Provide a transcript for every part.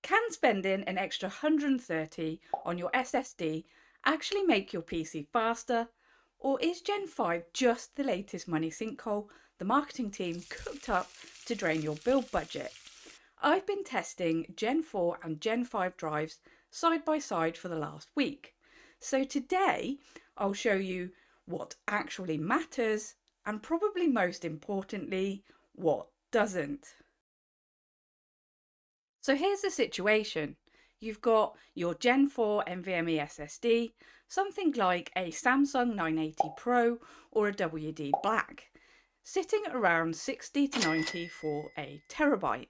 Can spending an extra 130 on your SSD actually make your PC faster? Or is Gen 5 just the latest money sinkhole the marketing team cooked up to drain your build budget? I've been testing Gen 4 and Gen 5 drives side by side for the last week. So today I'll show you what actually matters and, probably most importantly, what doesn't. So here's the situation. You've got your Gen 4 NVMe SSD, something like a Samsung 980 Pro or a WD Black, sitting at around 60 to 90 for a terabyte.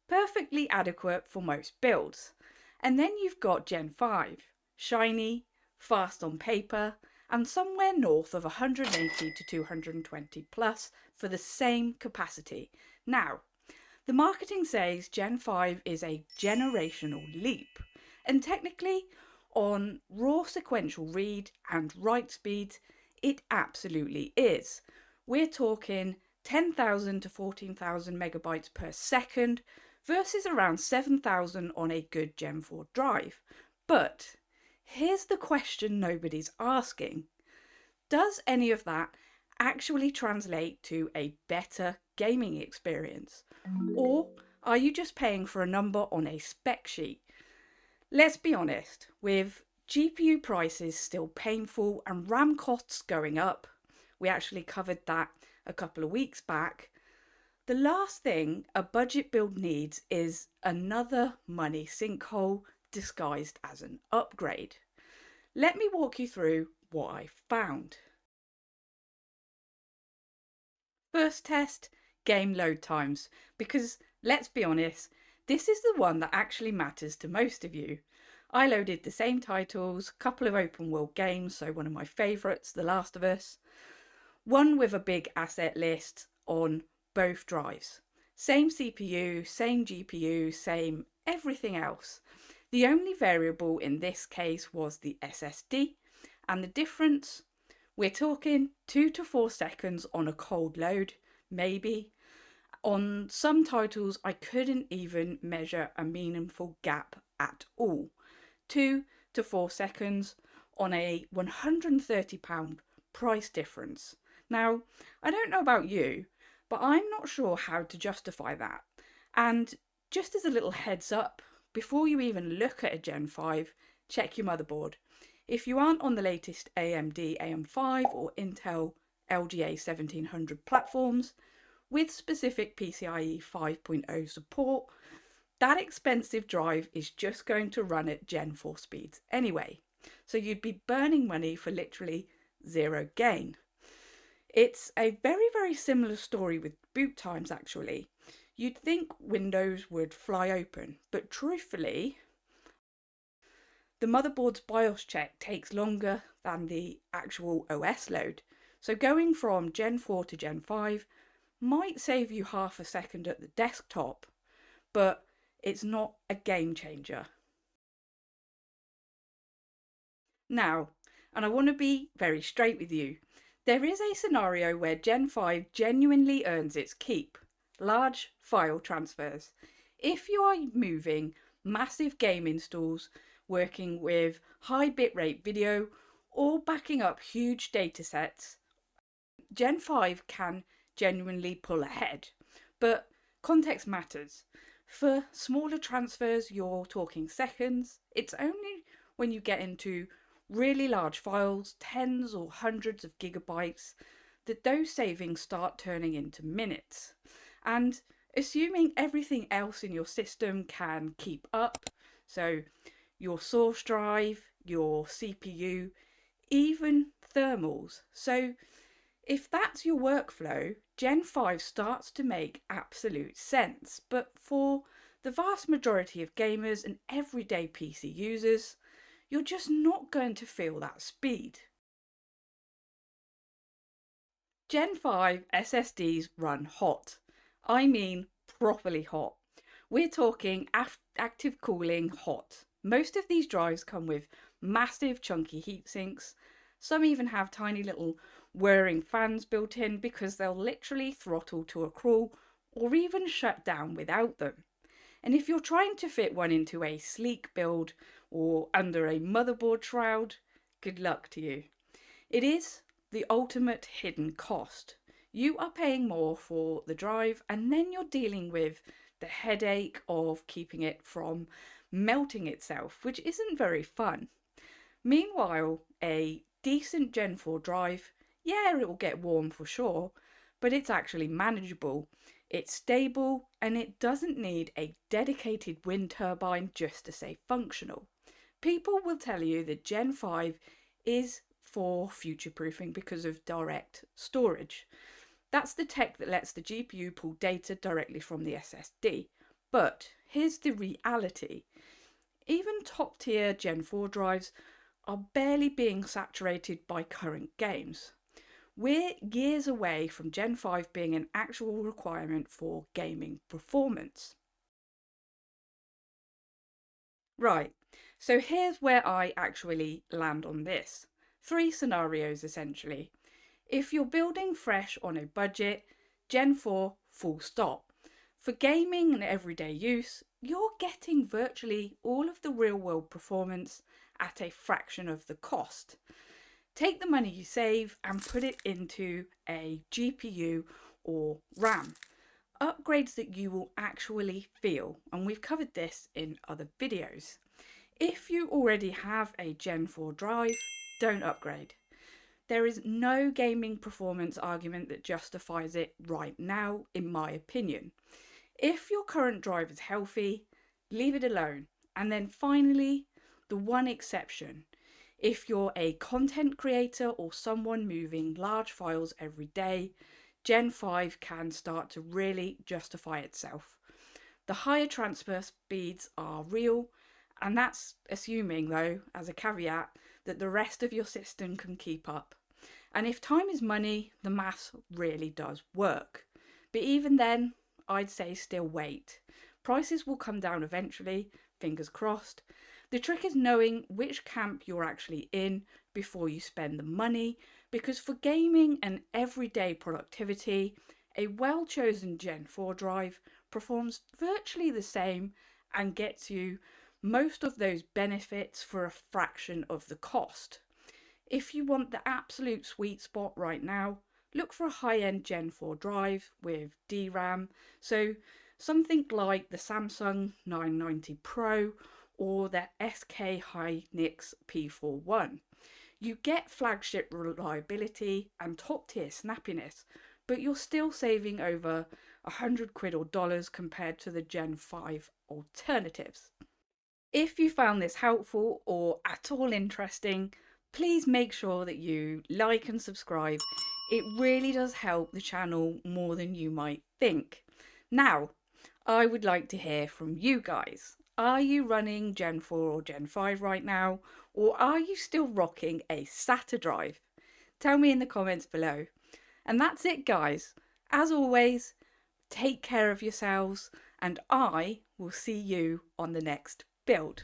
Perfectly adequate for most builds. And then you've got Gen 5, shiny, fast on paper, and somewhere north of 180 to 220 plus for the same capacity. Now, the marketing says Gen 5 is a generational leap, and technically, on raw sequential read and write speeds, it absolutely is. We're talking 10,000 to 14,000 megabytes per second versus around 7,000 on a good Gen 4 drive. But here's the question nobody's asking. Does any of that actually translate to a better gaming experience? Or are you just paying for a number on a spec sheet? Let's be honest, with GPU prices still painful and RAM costs going up, we actually covered that a couple of weeks back, the last thing a budget build needs is another money sinkhole disguised as an upgrade. Let me walk you through what I found. First test, game load times, because let's be honest, this is the one that actually matters to most of you. I loaded the same titles, couple of open world games, so one of my favourites, The Last of Us, one with a big asset list on both drives. Same CPU, same GPU, same everything else. The only variable in this case was the SSD, and the difference, we're talking 2 to 4 seconds on a cold load, maybe. On some titles, I couldn't even measure a meaningful gap at all. 2 to 4 seconds on a £130 price difference. Now, I don't know about you, but I'm not sure how to justify that. And just as a little heads up, before you even look at a Gen 5, check your motherboard. If you aren't on the latest AMD AM5 or Intel LGA 1700 platforms with specific PCIe 5.0 support, that expensive drive is just going to run at Gen 4 speeds anyway. So you'd be burning money for literally zero gain. It's a very, very similar story with boot times actually. You'd think Windows would fly open, but truthfully, the motherboard's BIOS check takes longer than the actual OS load. So going from Gen 4 to Gen 5 might save you half a second at the desktop, but it's not a game changer. Now, and I want to be very straight with you, there is a scenario where Gen 5 genuinely earns its keep: large file transfers. If you are moving massive game installs, working with high bitrate video, or backing up huge data sets, Gen 5 can genuinely pull ahead. But context matters. For smaller transfers, you're talking seconds. It's only when you get into really large files, tens or hundreds of gigabytes, that those savings start turning into minutes. And assuming everything else in your system can keep up, so your source drive, your CPU, even thermals. So if that's your workflow, Gen 5 starts to make absolute sense. But for the vast majority of gamers and everyday PC users, you're just not going to feel that speed. Gen 5 SSDs run hot. I mean properly hot. We're talking active cooling hot. Most of these drives come with massive chunky heatsinks. Some even have tiny little whirring fans built in because they'll literally throttle to a crawl or even shut down without them. And if you're trying to fit one into a sleek build or under a motherboard shroud, good luck to you. It is the ultimate hidden cost. You are paying more for the drive and then you're dealing with the headache of keeping it from melting itself, which isn't very fun. Meanwhile, a decent Gen 4 drive, yeah, it will get warm for sure, but it's actually manageable. It's stable and it doesn't need a dedicated wind turbine just to stay functional. People will tell you that Gen 5 is for future proofing because of direct storage. That's the tech that lets the GPU pull data directly from the SSD. But here's the reality. Even top tier Gen 4 drives are barely being saturated by current games. We're years away from Gen 5 being an actual requirement for gaming performance. Right, so here's where I actually land on this. 3 scenarios essentially. If you're building fresh on a budget, Gen 4 full stop. For gaming and everyday use, you're getting virtually all of the real world performance at a fraction of the cost. Take the money you save and put it into a GPU or RAM. Upgrades that you will actually feel, and we've covered this in other videos. If you already have a Gen 4 drive, don't upgrade. There is no gaming performance argument that justifies it right now, in my opinion. If your current drive is healthy, leave it alone. And then finally, the one exception. If you're a content creator or someone moving large files every day, Gen 5 can start to really justify itself. The higher transfer speeds are real, and that's assuming, though, as a caveat, that the rest of your system can keep up. And if time is money, the maths really does work. But even then, I'd say still wait. Prices will come down eventually, fingers crossed. The trick is knowing which camp you're actually in before you spend the money, because for gaming and everyday productivity, a well-chosen Gen 4 drive performs virtually the same and gets you most of those benefits for a fraction of the cost. If you want the absolute sweet spot right now, look for a high-end Gen 4 drive with DRAM, so something like the Samsung 990 Pro or the SK Hynix P41. You get flagship reliability and top tier snappiness, but you're still saving over £100 or dollars compared to the Gen 5 alternatives. If you found this helpful or at all interesting, please make sure that you like and subscribe. It really does help the channel more than you might think. Now, I would like to hear from you guys. Are you running Gen 4 or Gen 5 right now? Or are you still rocking a SATA drive? Tell me in the comments below. And that's it, guys. As always, take care of yourselves, and I will see you on the next build.